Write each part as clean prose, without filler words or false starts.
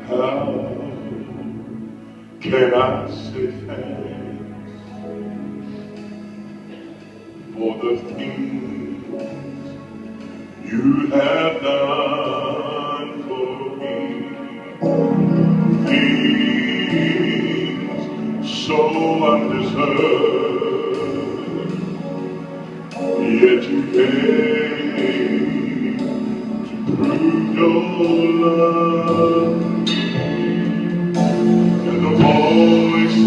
How can I say thanks for the things you have done for me? Things so undeserved, yet you came to prove your love. And the voice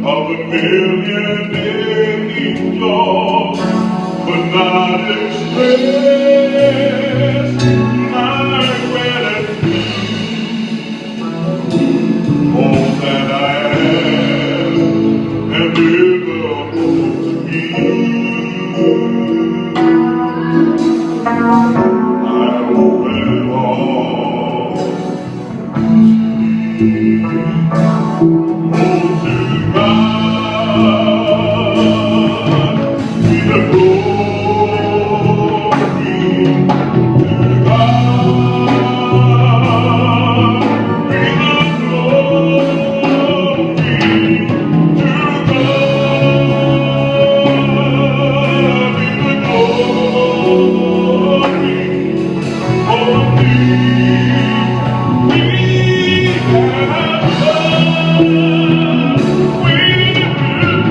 of a million angels could not express my gratitude. All that I am and ever hope to be, I owe it all to God be the glory. To God be the glory. To God be the glory. For we have done with blood.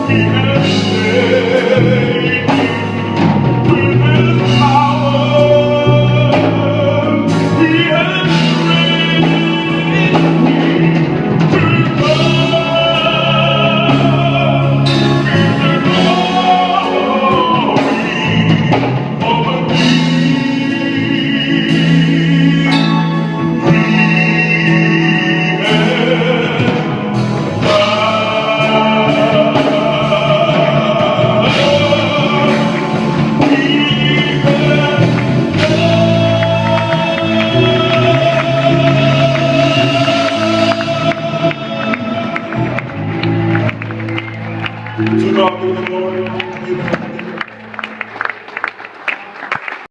He has saved me with His power. He has raised me to God be the glory over me. To God be the glory.